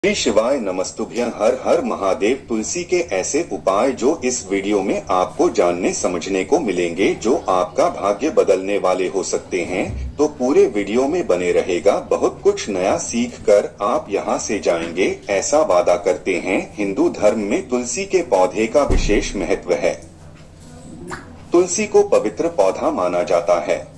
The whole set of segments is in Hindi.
श्री शिवाय नमस्तुभ्यं। हर हर महादेव। तुलसी के ऐसे उपाय जो इस वीडियो में आपको जानने समझने को मिलेंगे जो आपका भाग्य बदलने वाले हो सकते हैं, तो पूरे वीडियो में बने रहेगा। बहुत कुछ नया सीख कर आप यहाँ से जाएंगे, ऐसा वादा करते हैं। हिंदू धर्म में तुलसी के पौधे का विशेष महत्व है। तुलसी को पवित्र पौधा माना जाता है।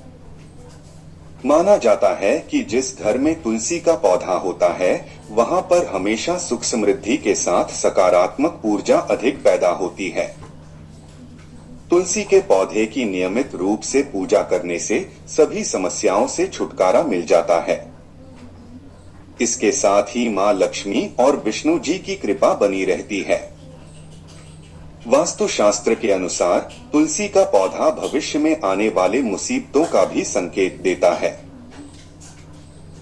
माना जाता है कि जिस घर में तुलसी का पौधा होता है वहां पर हमेशा सुख समृद्धि के साथ सकारात्मक ऊर्जा अधिक पैदा होती है। तुलसी के पौधे की नियमित रूप से पूजा करने से सभी समस्याओं से छुटकारा मिल जाता है। इसके साथ ही मां लक्ष्मी और विष्णु जी की कृपा बनी रहती है। वास्तुशास्त्र के अनुसार तुलसी का पौधा भविष्य में आने वाले मुसीबतों का भी संकेत देता है,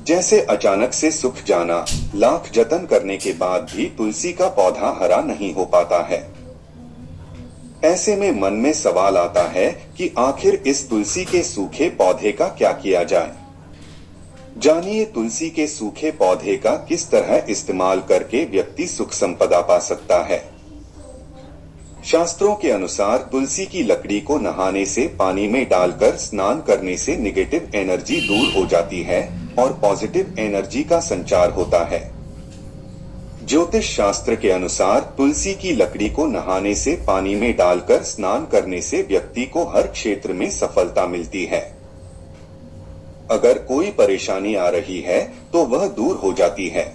जैसे अचानक से सुख जाना। लाख जतन करने के बाद भी तुलसी का पौधा हरा नहीं हो पाता है। ऐसे में मन में सवाल आता है कि आखिर इस तुलसी के सूखे पौधे का क्या किया जाए। जानिए तुलसी के सूखे पौधे का किस तरह इस्तेमाल करके व्यक्ति सुख संपदा पा सकता है। शास्त्रों के अनुसार तुलसी की लकड़ी को नहाने से, पानी में डालकर स्नान करने से नेगेटिव एनर्जी दूर हो जाती है और पॉजिटिव एनर्जी का संचार होता है। ज्योतिष शास्त्र के अनुसार तुलसी की लकड़ी को नहाने से, पानी में डालकर स्नान करने से व्यक्ति को हर क्षेत्र में सफलता मिलती है। अगर कोई परेशानी आ रही है तो वह दूर हो जाती है।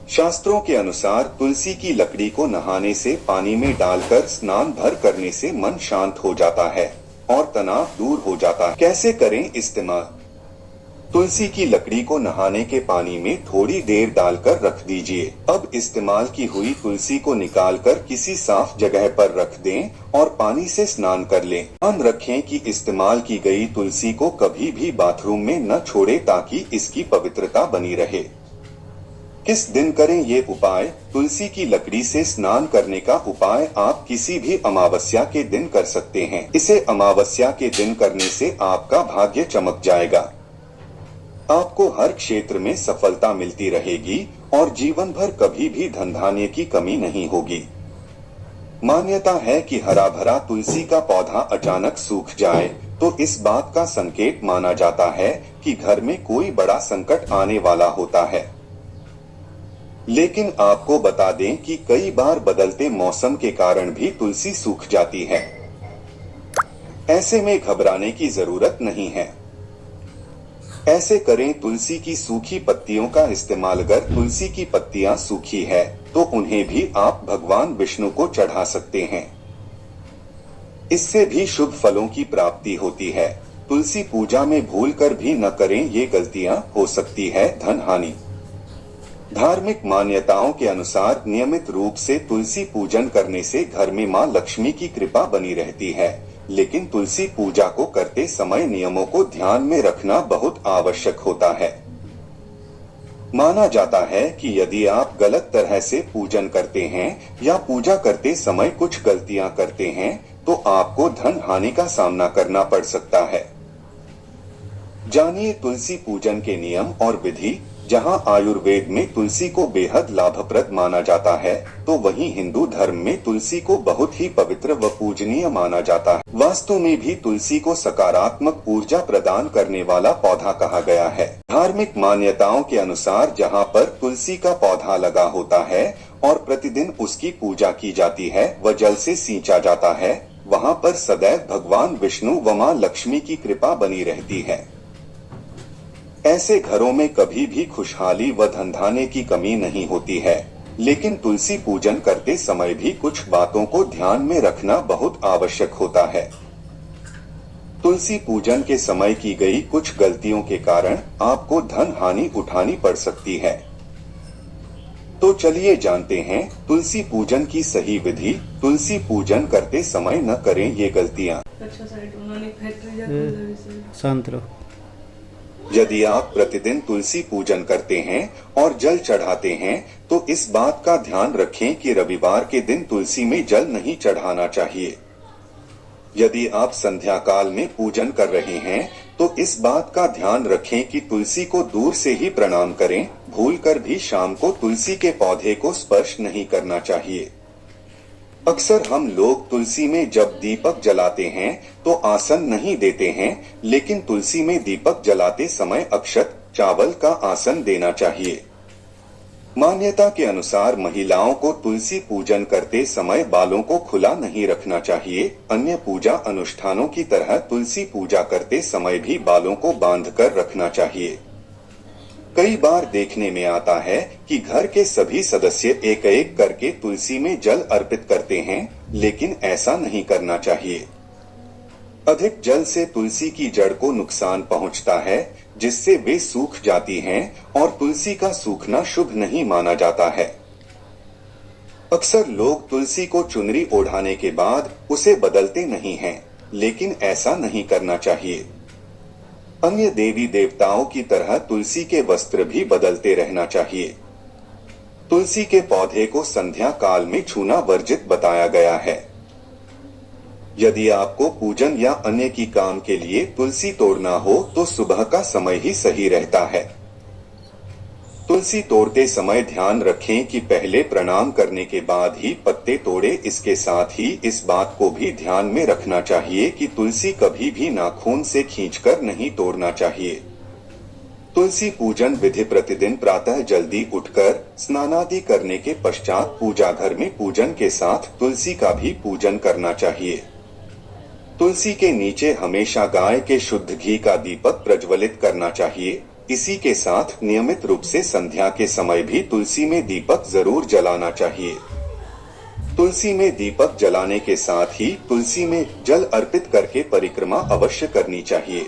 शास्त्रों के अनुसार तुलसी की लकड़ी को नहाने से, पानी में डालकर स्नान भर करने से मन शांत हो जाता है और तनाव दूर हो जाता है। कैसे करें इस्तेमाल? तुलसी की लकड़ी को नहाने के पानी में थोड़ी देर डालकर रख दीजिए। अब इस्तेमाल की हुई तुलसी को निकालकर किसी साफ जगह पर रख दें और पानी से स्नान कर लें। ध्यान रखें कि इस्तेमाल की गई तुलसी को कभी भी बाथरूम में न छोड़े ताकि इसकी पवित्रता बनी रहे। किस दिन करें ये उपाय? तुलसी की लकड़ी से स्नान करने का उपाय आप किसी भी अमावस्या के दिन कर सकते हैं। इसे अमावस्या के दिन करने से आपका भाग्य चमक जाएगा। आपको हर क्षेत्र में सफलता मिलती रहेगी और जीवन भर कभी भी धन धान्य की कमी नहीं होगी। मान्यता है कि हरा भरा तुलसी का पौधा अचानक सूख जाए तो इस बात का संकेत माना जाता है कि घर में कोई बड़ा संकट आने वाला होता है। लेकिन आपको बता दें कि कई बार बदलते मौसम के कारण भी तुलसी सूख जाती है। ऐसे में घबराने की जरूरत नहीं है। ऐसे करें, तुलसी की सूखी पत्तियों का इस्तेमाल। अगर तुलसी की पत्तियां सूखी है तो उन्हें भी आप भगवान विष्णु को चढ़ा सकते हैं। इससे भी शुभ फलों की प्राप्ति होती है। तुलसी पूजा में भूलकर भी न करें, ये गलतियां हो सकती है धन हानि। धार्मिक मान्यताओं के अनुसार नियमित रूप से तुलसी पूजन करने से घर में मां लक्ष्मी की कृपा बनी रहती है। लेकिन तुलसी पूजा को करते समय नियमों को ध्यान में रखना बहुत आवश्यक होता है। माना जाता है कि यदि आप गलत तरह से पूजन करते हैं या पूजा करते समय कुछ गलतियां करते हैं तो आपको धन हानि का सामना करना पड़ सकता है। जानिए तुलसी पूजन के नियम और विधि। जहां आयुर्वेद में तुलसी को बेहद लाभप्रद माना जाता है, तो वहीं हिंदू धर्म में तुलसी को बहुत ही पवित्र व पूजनीय माना जाता है। वास्तु में भी तुलसी को सकारात्मक ऊर्जा प्रदान करने वाला पौधा कहा गया है। धार्मिक मान्यताओं के अनुसार जहां पर तुलसी का पौधा लगा होता है और प्रतिदिन उसकी पूजा की जाती है व जल से सींचा जाता है, वहां पर सदैव भगवान विष्णु व मां लक्ष्मी की कृपा बनी रहती है। ऐसे घरों में कभी भी खुशहाली व धनधान्य की कमी नहीं होती है। लेकिन तुलसी पूजन करते समय भी कुछ बातों को ध्यान में रखना बहुत आवश्यक होता है। तुलसी पूजन के समय की गई कुछ गलतियों के कारण आपको धन हानि उठानी पड़ सकती है। तो चलिए जानते हैं तुलसी पूजन की सही विधि। तुलसी पूजन करते समय न करें ये गलतियाँ। शांत रहो। यदि आप प्रतिदिन तुलसी पूजन करते हैं और जल चढ़ाते हैं तो इस बात का ध्यान रखें कि रविवार के दिन तुलसी में जल नहीं चढ़ाना चाहिए। यदि आप संध्या काल में पूजन कर रहे हैं तो इस बात का ध्यान रखें कि तुलसी को दूर से ही प्रणाम करें, भूलकर भी शाम को तुलसी के पौधे को स्पर्श नहीं करना चाहिए। अक्सर हम लोग तुलसी में जब दीपक जलाते हैं तो आसन नहीं देते हैं, लेकिन तुलसी में दीपक जलाते समय अक्षत चावल का आसन देना चाहिए। मान्यता के अनुसार महिलाओं को तुलसी पूजन करते समय बालों को खुला नहीं रखना चाहिए। अन्य पूजा अनुष्ठानों की तरह तुलसी पूजा करते समय भी बालों को बांधकर रखना चाहिए। कई बार देखने में आता है कि घर के सभी सदस्य एक एक करके तुलसी में जल अर्पित करते हैं, लेकिन ऐसा नहीं करना चाहिए। अधिक जल से तुलसी की जड़ को नुकसान पहुंचता है, जिससे वे सूख जाती हैं और तुलसी का सूखना शुभ नहीं माना जाता है। अक्सर लोग तुलसी को चुनरी ओढ़ाने के बाद उसे बदलते नहीं हैं, लेकिन ऐसा नहीं करना चाहिए। अन्य देवी देवताओं की तरह तुलसी के वस्त्र भी बदलते रहना चाहिए। तुलसी के पौधे को संध्या काल में छूना वर्जित बताया गया है। यदि आपको पूजन या अन्य की काम के लिए तुलसी तोड़ना हो तो सुबह का समय ही सही रहता है। तुलसी तोड़ते समय ध्यान रखें कि पहले प्रणाम करने के बाद ही पत्ते तोड़े। इसके साथ ही इस बात को भी ध्यान में रखना चाहिए कि तुलसी कभी भी नाखून से खींचकर नहीं तोड़ना चाहिए। तुलसी पूजन विधि प्रतिदिन प्रातः जल्दी उठकर स्नानादि करने के पश्चात पूजा घर में पूजन के साथ तुलसी का भी पूजन करना चाहिए। तुलसी के नीचे हमेशा गाय के शुद्ध घी का दीपक प्रज्वलित करना चाहिए। इसी के साथ नियमित रूप से संध्या के समय भी तुलसी में दीपक जरूर जलाना चाहिए। तुलसी में दीपक जलाने के साथ ही तुलसी में जल अर्पित करके परिक्रमा अवश्य करनी चाहिए।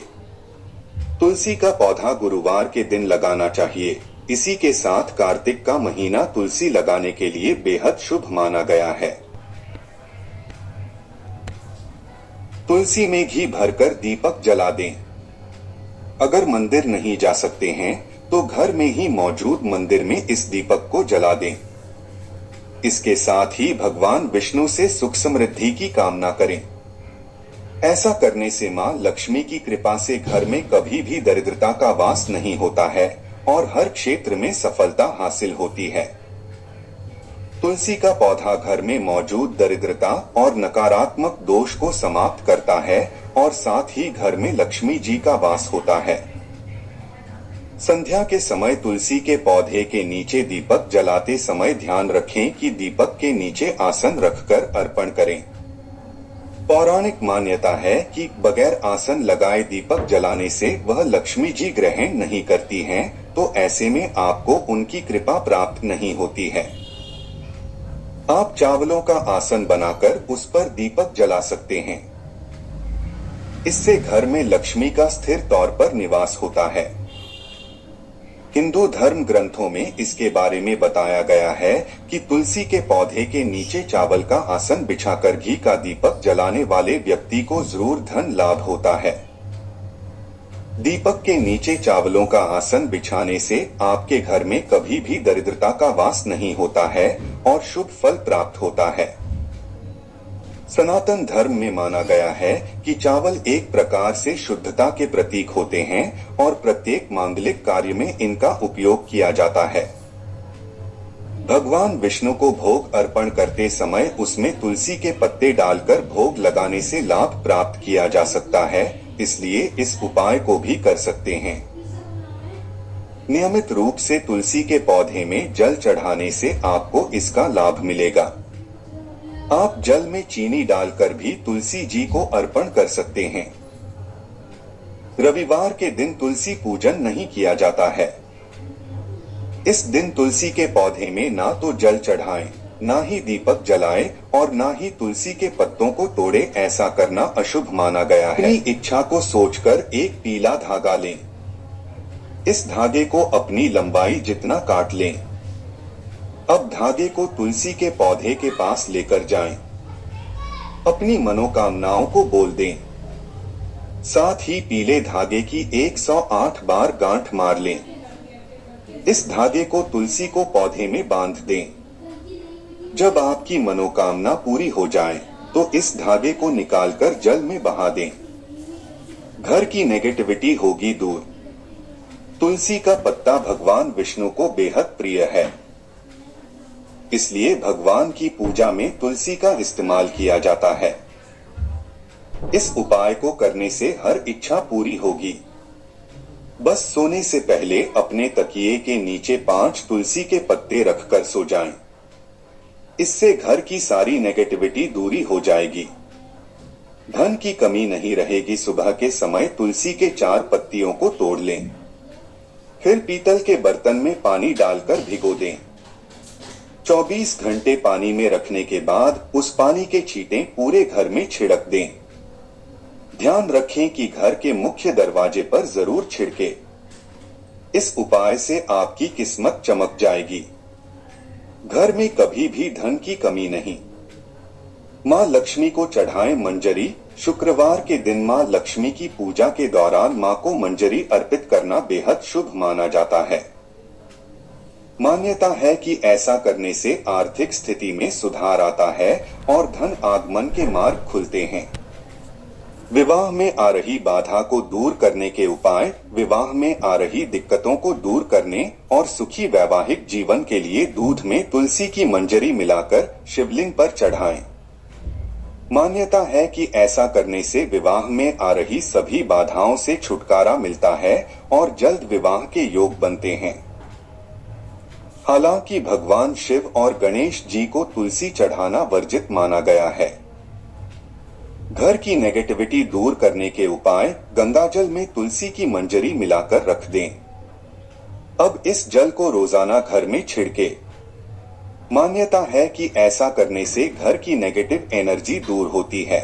तुलसी का पौधा गुरुवार के दिन लगाना चाहिए। इसी के साथ कार्तिक का महीना तुलसी लगाने के लिए बेहद शुभ माना गया है। तुलसी में घी भरकर दीपक जला दें। अगर मंदिर नहीं जा सकते हैं तो घर में ही मौजूद मंदिर में इस दीपक को जला दें। इसके साथ ही भगवान विष्णु से सुख समृद्धि की कामना करें। ऐसा करने से मां लक्ष्मी की कृपा से घर में कभी भी दरिद्रता का वास नहीं होता है और हर क्षेत्र में सफलता हासिल होती है। तुलसी का पौधा घर में मौजूद दरिद्रता और नकारात्मक दोष को समाप्त करता है और साथ ही घर में लक्ष्मी जी का वास होता है। संध्या के समय तुलसी के पौधे के नीचे दीपक जलाते समय ध्यान रखें कि दीपक के नीचे आसन रखकर अर्पण करें। पौराणिक मान्यता है कि बगैर आसन लगाए दीपक जलाने से वह लक्ष्मी जी ग्रहण नहीं करती हैं, तो ऐसे में आपको उनकी कृपा प्राप्त नहीं होती है। आप चावलों का आसन बनाकर उस पर दीपक जला सकते हैं। इससे घर में लक्ष्मी का स्थिर तौर पर निवास होता है। हिंदू धर्म ग्रंथों में इसके बारे में बताया गया है कि तुलसी के पौधे के नीचे चावल का आसन बिछाकर घी का दीपक जलाने वाले व्यक्ति को जरूर धन लाभ होता है। दीपक के नीचे चावलों का आसन बिछाने से आपके घर में कभी भी दरिद्रता का वास नहीं होता है और शुभ फल प्राप्त होता है। सनातन धर्म में माना गया है कि चावल एक प्रकार से शुद्धता के प्रतीक होते हैं और प्रत्येक मांगलिक कार्य में इनका उपयोग किया जाता है। भगवान विष्णु को भोग अर्पण करते समय उसमें तुलसी के पत्ते डालकर भोग लगाने से लाभ प्राप्त किया जा सकता है, इसलिए इस उपाय को भी कर सकते हैं। नियमित रूप से तुलसी के पौधे में जल चढ़ाने से आपको इसका लाभ मिलेगा। आप जल में चीनी डालकर भी तुलसी जी को अर्पण कर सकते हैं। रविवार के दिन तुलसी पूजन नहीं किया जाता है। इस दिन तुलसी के पौधे में ना तो जल चढ़ाएं, ना ही दीपक जलाएं और ना ही तुलसी के पत्तों को तोड़े। ऐसा करना अशुभ माना गया है। अपनी इच्छा को सोचकर एक पीला धागा लें। इस धागे को अपनी लंबाई जितना काट लें। अब धागे को तुलसी के पौधे के पास लेकर जाएं। अपनी मनोकामनाओं को बोल दें। साथ ही पीले धागे की 108 बार गांठ मार लें। इस धागे को तुलसी को पौधे में बांध दें। जब आपकी मनोकामना पूरी हो जाए तो इस धागे को निकालकर जल में बहा दें। घर की नेगेटिविटी होगी दूर। तुलसी का पत्ता भगवान विष्णु को बेहद प्रिय है, इसलिए भगवान की पूजा में तुलसी का इस्तेमाल किया जाता है। इस उपाय को करने से हर इच्छा पूरी होगी। बस सोने से पहले अपने तकिए के नीचे 5 तुलसी के पत्ते रखकर सो जाएं। इससे घर की सारी नेगेटिविटी दूरी हो जाएगी, धन की कमी नहीं रहेगी। सुबह के समय तुलसी के 4 पत्तियों को तोड़ लें, फिर पीतल के बर्तन में पानी डालकर भिगो दें। 24 घंटे पानी में रखने के बाद उस पानी के छींटे पूरे घर में छिड़क दें। ध्यान रखें कि घर के मुख्य दरवाजे पर जरूर छिड़के। इस उपाय से आपकी किस्मत चमक जाएगी। घर में कभी भी धन की कमी नहीं। मां लक्ष्मी को चढ़ाएं मंजरी। शुक्रवार के दिन मां लक्ष्मी की पूजा के दौरान मां को मंजरी अर्पित करना बेहद शुभ माना जाता है। मान्यता है कि ऐसा करने से आर्थिक स्थिति में सुधार आता है और धन आगमन के मार्ग खुलते हैं। विवाह में आ रही बाधा को दूर करने के उपाय। विवाह में आ रही दिक्कतों को दूर करने और सुखी वैवाहिक जीवन के लिए दूध में तुलसी की मंजरी मिलाकर शिवलिंग पर चढ़ाएं। मान्यता है कि ऐसा करने से विवाह में आ रही सभी बाधाओं से छुटकारा मिलता है और जल्द विवाह के योग बनते हैं। हालांकि भगवान शिव और गणेश जी को तुलसी चढ़ाना वर्जित माना गया है। घर की नेगेटिविटी दूर करने के उपाय। गंगाजल में तुलसी की मंजरी मिलाकर रख दें। अब इस जल को रोजाना घर में छिड़के। मान्यता है कि ऐसा करने से घर की नेगेटिव एनर्जी दूर होती है।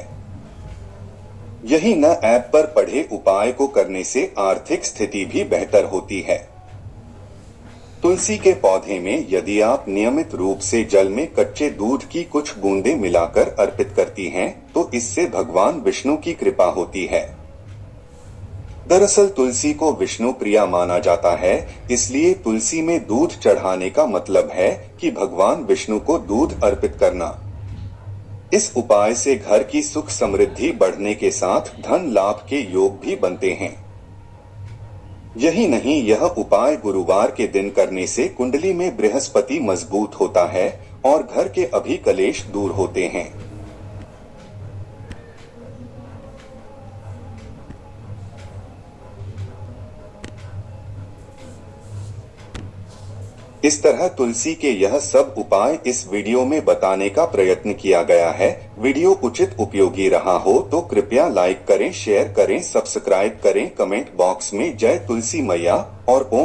यही न ऐप पर पढ़े उपाय को करने से आर्थिक स्थिति भी बेहतर होती है। तुलसी के पौधे में यदि आप नियमित रूप से जल में कच्चे दूध की कुछ बूंदें मिलाकर अर्पित करती हैं, तो इससे भगवान विष्णु की कृपा होती है। दरअसल तुलसी को विष्णु प्रिया माना जाता है, इसलिए तुलसी में दूध चढ़ाने का मतलब है कि भगवान विष्णु को दूध अर्पित करना। इस उपाय से घर की सुख समृद्धि बढ़ने के साथ धन लाभ के योग भी बनते हैं। यही नहीं, यह उपाय गुरुवार के दिन करने से कुंडली में बृहस्पति मजबूत होता है और घर के अभिकलेश दूर होते हैं। इस तरह तुलसी के यह सब उपाय इस वीडियो में बताने का प्रयत्न किया गया है। वीडियो उचित उपयोगी रहा हो तो कृपया लाइक करें, शेयर करें, सब्सक्राइब करें। कमेंट बॉक्स में जय तुलसी मैया और ओम